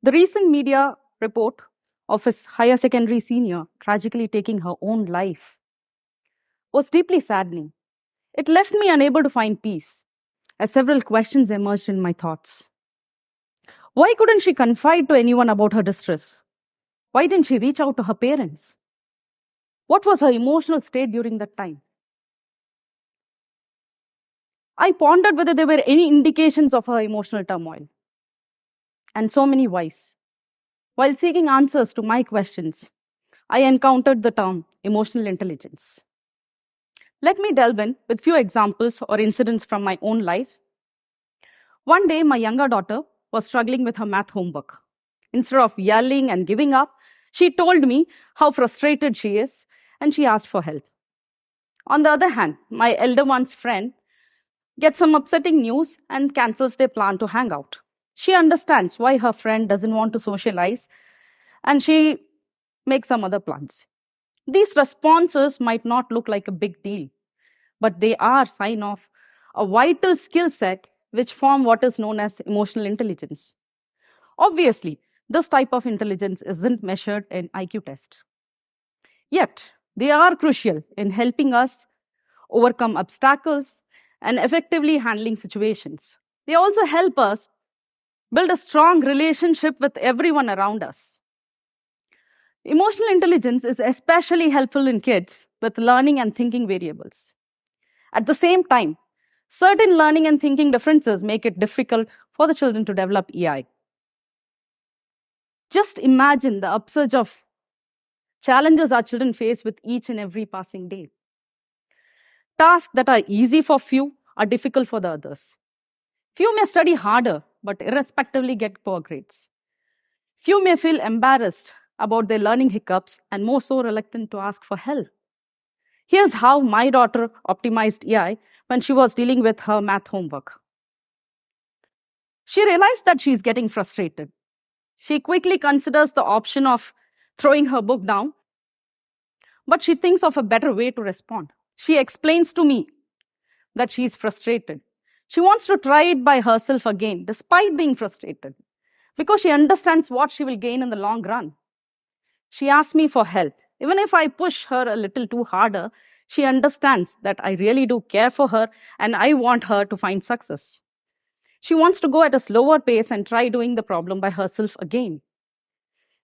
The recent media report of his higher secondary senior tragically taking her own life was deeply saddening. It left me unable to find peace, as several questions emerged in my thoughts. Why couldn't she confide to anyone about her distress? Why didn't she reach out to her parents? What was her emotional state during that time? I pondered whether there were any indications of her emotional turmoil, and so many whys. While seeking answers to my questions, I encountered the term emotional intelligence. Let me delve in with few examples or incidents from my own life. One day, my younger daughter was struggling with her math homework. Instead of yelling and giving up, she told me how frustrated she is and she asked for help. On the other hand, my elder one's friend gets some upsetting news and cancels their plan to hang out. She understands why her friend doesn't want to socialize and she makes some other plans. These responses might not look like a big deal, but they are a sign of a vital skill set which form what is known as emotional intelligence. Obviously, this type of intelligence isn't measured in IQ test. Yet, they are crucial in helping us overcome obstacles and effectively handling situations. They also help us build a strong relationship with everyone around us. Emotional intelligence is especially helpful in kids with learning and thinking variables. At the same time, certain learning and thinking differences make it difficult for the children to develop EI. Just imagine the upsurge of challenges our children face with each and every passing day. Tasks that are easy for few are difficult for the others. Few may study harder, but irrespectively get poor grades. Few may feel embarrassed about their learning hiccups and more so reluctant to ask for help. Here's how my daughter optimized EI when she was dealing with her math homework. She realized that she's getting frustrated. She quickly considers the option of throwing her book down, but she thinks of a better way to respond. She explains to me that she's frustrated. She wants to try it by herself again, despite being frustrated, because she understands what she will gain in the long run. She asks me for help. Even if I push her a little too harder, she understands that I really do care for her and I want her to find success. She wants to go at a slower pace and try doing the problem by herself again.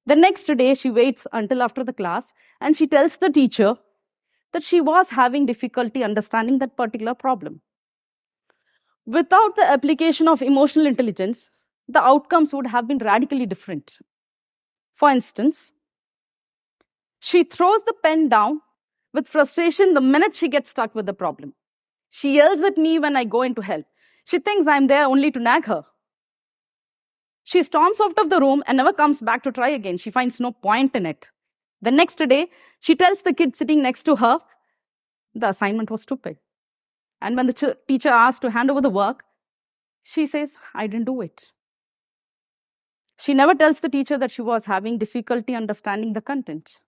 The next day, she waits until after the class and she tells the teacher that she was having difficulty understanding that particular problem. Without the application of emotional intelligence, the outcomes would have been radically different. For instance, she throws the pen down with frustration the minute she gets stuck with the problem. She yells at me when I go in to help. She thinks I'm there only to nag her. She storms out of the room and never comes back to try again. She finds no point in it. The next day, she tells the kid sitting next to her the assignment was stupid. And when the teacher asks to hand over the work, she says, I didn't do it. She never tells the teacher that she was having difficulty understanding the content.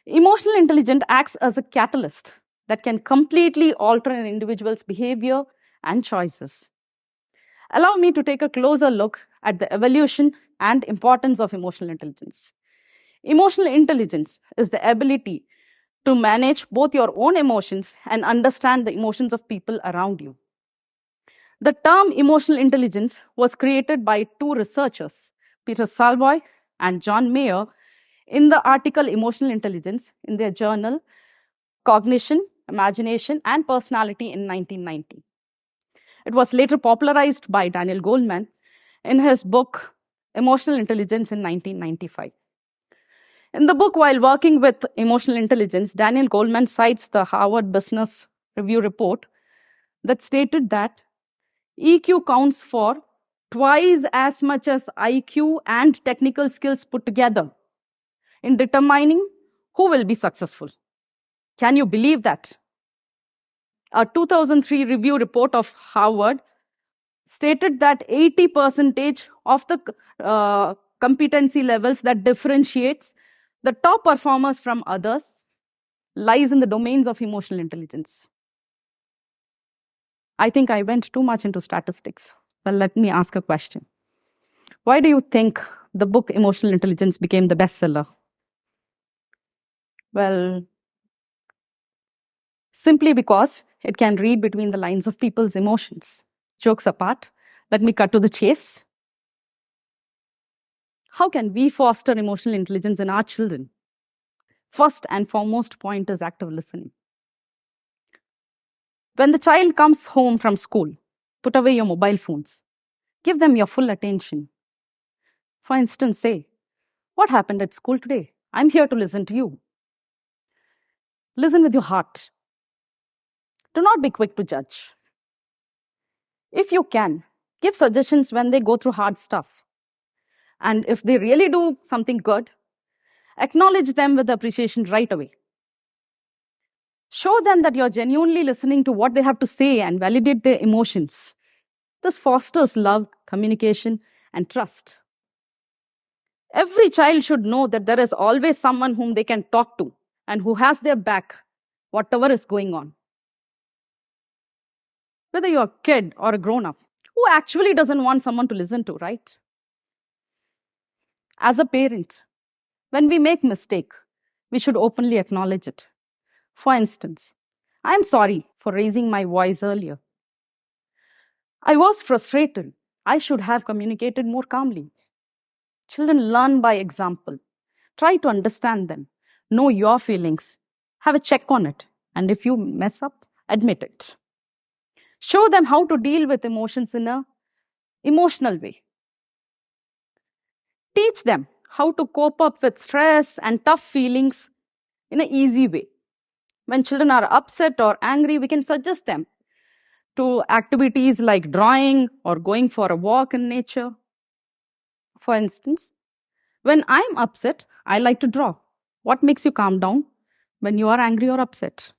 Emotional intelligence acts as a catalyst that can completely alter an individual's behavior and choices. Allow me to take a closer look at the evolution and importance of emotional intelligence. Emotional intelligence is the ability to manage both your own emotions and understand the emotions of people around you. The term emotional intelligence was created by two researchers, Peter Salovey and John Mayer, in the article Emotional Intelligence in their journal Cognition, Imagination, and Personality in 1990. It was later popularized by Daniel Goleman in his book Emotional Intelligence in 1995. In the book, while working with emotional intelligence, Daniel Goleman cites the Harvard Business Review report that stated that EQ counts for twice as much as IQ and technical skills put together in determining who will be successful. Can you believe that? A 2003 review report of Harvard stated that 80% of the competency levels that differentiates the top performers from others lies in the domains of emotional intelligence. I think I went too much into statistics. Well, let me ask a question. Why do you think the book Emotional Intelligence became the bestseller? Well, simply because it can read between the lines of people's emotions. Jokes apart, let me cut to the chase. How can we foster emotional intelligence in our children? First and foremost point is active listening. When the child comes home from school, put away your mobile phones. Give them your full attention. For instance, say, "What happened at school today? I'm here to listen to you." Listen with your heart. Do not be quick to judge. If you can, give suggestions when they go through hard stuff. And if they really do something good, acknowledge them with appreciation right away. Show them that you're genuinely listening to what they have to say and validate their emotions. This fosters love, communication, and trust. Every child should know that there is always someone whom they can talk to and who has their back, whatever is going on. Whether you're a kid or a grown up, who actually doesn't want someone to listen to, right? As a parent, when we make mistake, we should openly acknowledge it. For instance, "I'm sorry for raising my voice earlier. I was frustrated. I should have communicated more calmly." Children learn by example. Try to understand them. Know your feelings. Have a check on it. And if you mess up, admit it. Show them how to deal with emotions in an emotional way. Teach them how to cope up with stress and tough feelings in an easy way. When children are upset or angry, we can suggest them to activities like drawing or going for a walk in nature. For instance, when I'm upset, I like to draw. What makes you calm down when you are angry or upset?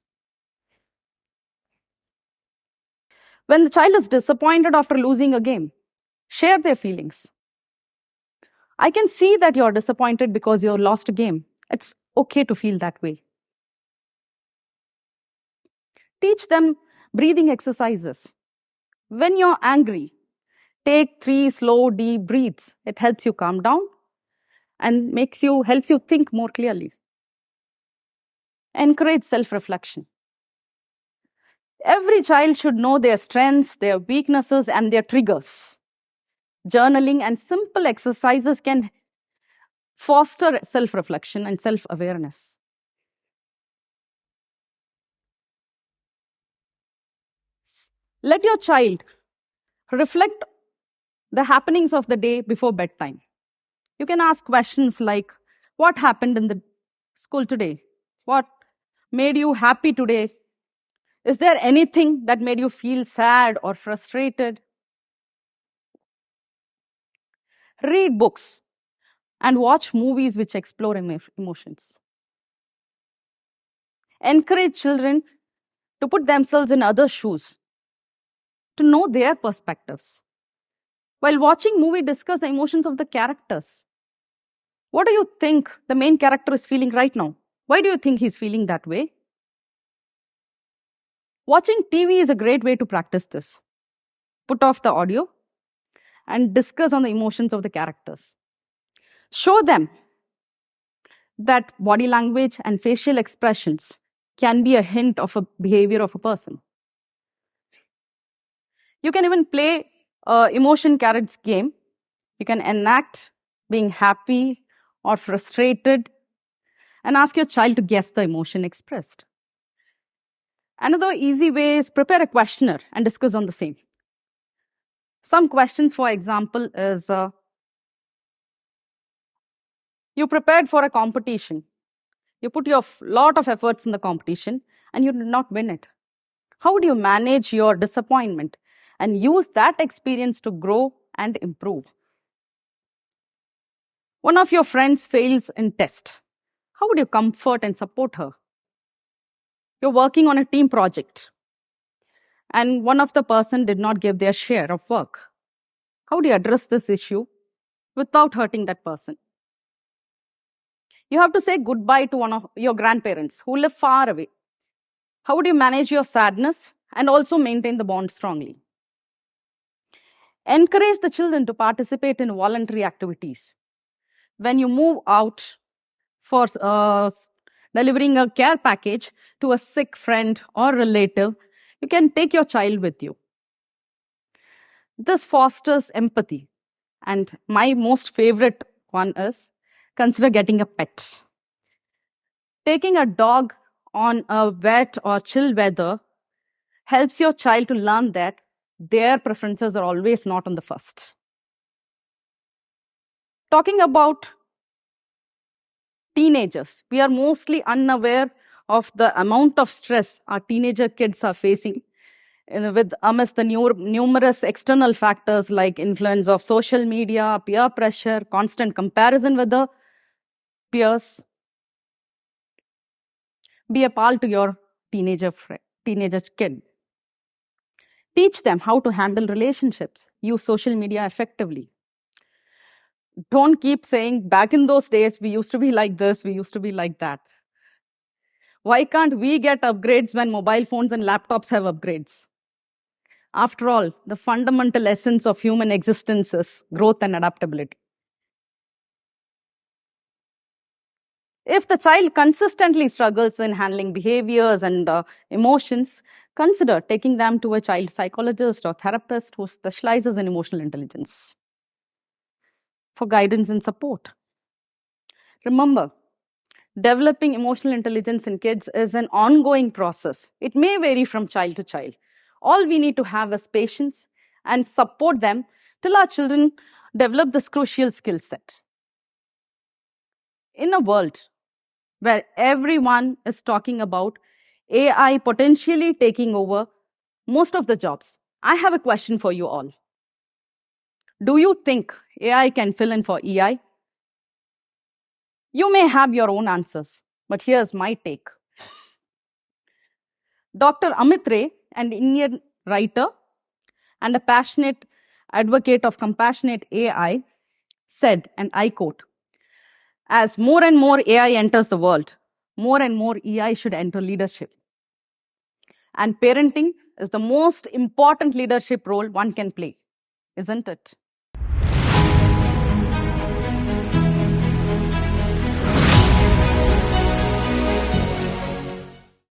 When the child is disappointed after losing a game, share their feelings. "I can see that you're disappointed because you lost a game. It's okay to feel that way." Teach them breathing exercises. When you're angry, take 3 slow, deep breaths. It helps you calm down and helps you think more clearly. Encourage self-reflection. Every child should know their strengths, their weaknesses, and their triggers. Journaling and simple exercises can foster self-reflection and self-awareness. Let your child reflect the happenings of the day before bedtime. You can ask questions like, "What happened in the school today? What made you happy today? Is there anything that made you feel sad or frustrated?" Read books and watch movies which explore emotions. Encourage children to put themselves in others' shoes, to know their perspectives. While watching movie, discuss the emotions of the characters. What do you think the main character is feeling right now? Why do you think he's feeling that way? Watching TV is a great way to practice this. Put off the audio and discuss on the emotions of the characters. Show them that body language and facial expressions can be a hint of a behavior of a person. You can even play emotion carrots game. You can enact being happy or frustrated and ask your child to guess the emotion expressed. Another easy way is prepare a questionnaire and discuss on the same. Some questions, for example, is you prepared for a competition. You put your lot of efforts in the competition and you did not win it. How do you manage your disappointment and use that experience to grow and improve? One of your friends fails in test. How would you comfort and support her? You're working on a team project and one of the person did not give their share of work. How do you address this issue without hurting that person? You have to say goodbye to one of your grandparents who live far away. How would you manage your sadness and also maintain the bond strongly? Encourage the children to participate in voluntary activities. When you move out for delivering a care package to a sick friend or relative, you can take your child with you. This fosters empathy. And my most favorite one is consider getting a pet. Taking a dog on a wet or chill weather helps your child to learn that their preferences are always not on the first. Talking about teenagers, we are mostly unaware of the amount of stress our teenager kids are facing with amidst the numerous external factors like influence of social media, peer pressure, constant comparison with the peers. Be a pal to your teenager kid. Teach them how to handle relationships. Use social media effectively. Don't keep saying, back in those days, we used to be like this, we used to be like that. Why can't we get upgrades when mobile phones and laptops have upgrades? After all, the fundamental essence of human existence is growth and adaptability. If the child consistently struggles in handling behaviors and emotions, consider taking them to a child psychologist or therapist who specializes in emotional intelligence for guidance and support. Remember, developing emotional intelligence in kids is an ongoing process. It may vary from child to child. All we need to have is patience and support them till our children develop this crucial skill set. In a world where everyone is talking about AI potentially taking over most of the jobs, I have a question for you all. Do you think AI can fill in for EI? You may have your own answers, but here's my take. Dr. Amit Ray, an Indian writer and a passionate advocate of compassionate AI, said, and I quote, as more and more AI enters the world, more and more EI should enter leadership. And parenting is the most important leadership role one can play, isn't it?